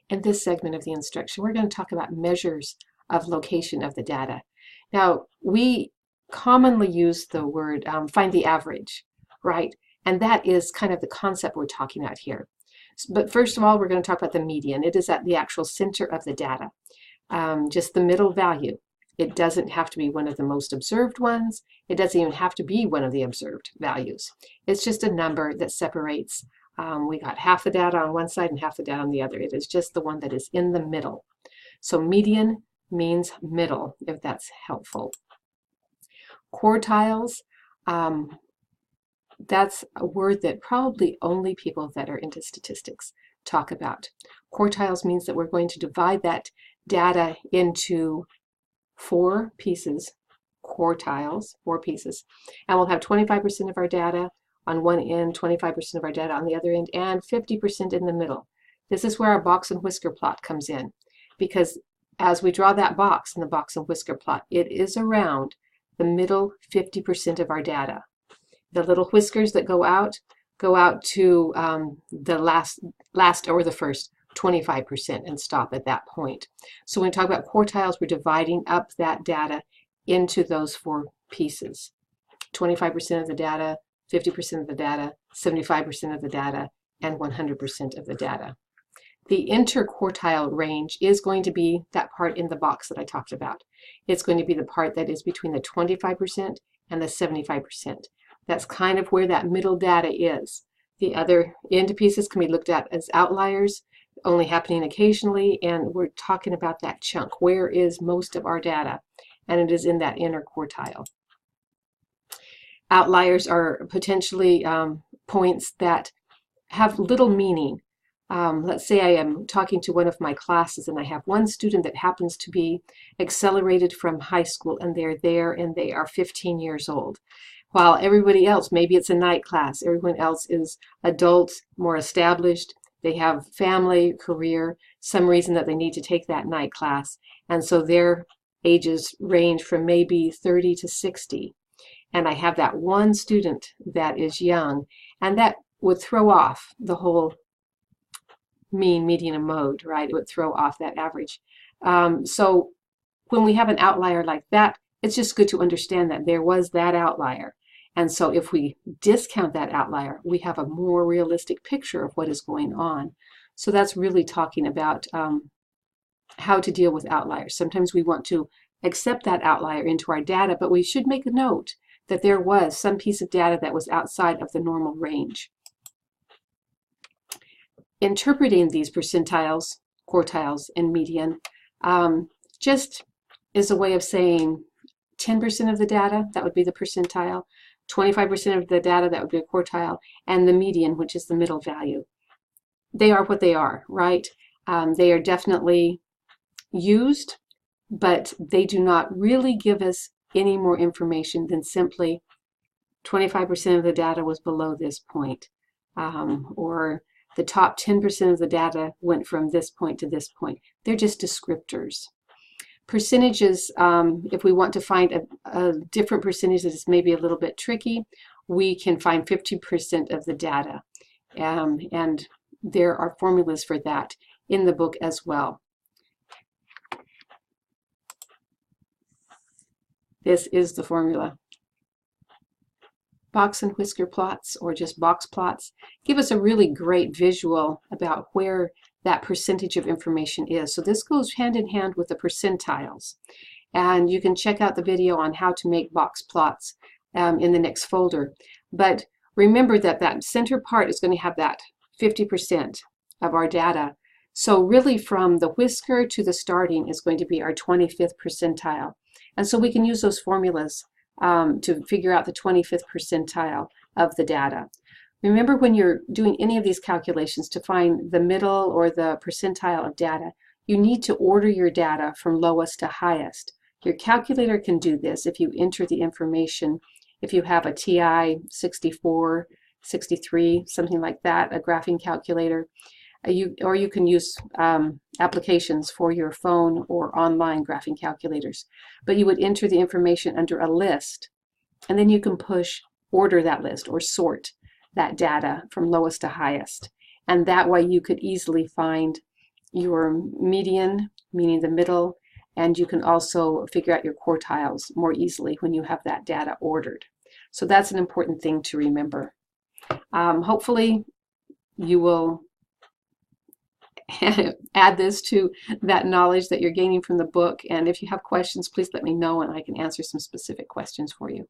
In this segment of the instruction, we're going to talk about measures of location of the data. Now, we commonly use the word find the average, right? And that is kind of the concept we're talking about here. But first of all, we're going to talk about the median. It is at the actual center of the data, just the middle value. It doesn't have to be one of the most observed ones. It doesn't even have to be one of the observed values. It's just a number that separates. We got half the data on one side and half the data on the other. It is just the one that is in the middle. So median means middle, if that's helpful. Quartiles, that's a word that probably only people that are into statistics talk about. Quartiles means that we're going to divide that data into 4 pieces, quartiles, 4 pieces, and we'll have 25% of our data on one end, 25% of our data on the other end, and 50% in the middle. This is where our box and whisker plot comes in, because as we draw that box in the box and whisker plot, it is around the middle 50% of our data. The little whiskers that go out to the last or the first 25% and stop at that point. So when we talk about quartiles, we're dividing up that data into those 4 pieces. 25% of the data, 50% of the data, 75% of the data, and 100% of the data. The interquartile range is going to be that part in the box that I talked about. It's going to be the part that is between the 25% and the 75%. That's kind of where that middle data is. The other end pieces can be looked at as outliers, only happening occasionally, and we're talking about that chunk. Where is most of our data? And it is in that inner quartile. Outliers are potentially points that have little meaning. Let's say I am talking to one of my classes and I have one student that happens to be accelerated from high school, and they're there and they are 15 years old. While everybody else, maybe it's a night class, everyone else is adult, more established, they have family, career, some reason that they need to take that night class. And so their ages range from maybe 30 to 60. And I have that one student that is young, and that would throw off the whole mean, median, and mode, right? It would throw off that average. So when we have an outlier like that, it's just good to understand that there was that outlier. And so if we discount that outlier, we have a more realistic picture of what is going on. So that's really talking about how to deal with outliers. Sometimes we want to accept that outlier into our data, but we should make a note that there was some piece of data that was outside of the normal range. Interpreting these percentiles, quartiles, and median just is a way of saying 10% of the data, that would be the percentile, 25% of the data, that would be a quartile, and the median, which is the middle value. They are what they are, right? They are definitely used, but they do not really give us any more information than simply 25% of the data was below this point, or the top 10% of the data went from this point to this point. They're just descriptors. Percentages, if we want to find a different percentage that is maybe a little bit tricky, we can find 50% of the data. And there are formulas for that in the book as well. This is the formula. Box and whisker plots, or just box plots, give us a really great visual about where that percentage of information is. So this goes hand in hand with the percentiles. And you can check out the video on how to make box plots in the next folder. But remember that that center part is going to have that 50% of our data. So really from the whisker to the starting is going to be our 25th percentile. And so we can use those formulas to figure out the 25th percentile of the data. Remember, when you're doing any of these calculations to find the middle or the percentile of data, you need to order your data from lowest to highest. Your calculator can do this if you enter the information, if you have a TI 64, 63, something like that, a graphing calculator. Or you can use applications for your phone or online graphing calculators. But you would enter the information under a list, and then you can push order that list or sort that data from lowest to highest. And that way you could easily find your median, meaning the middle, and you can also figure out your quartiles more easily when you have that data ordered. So that's an important thing to remember. Hopefully you will add this to that knowledge that you're gaining from the book, and if you have questions, please let me know and I can answer some specific questions for you.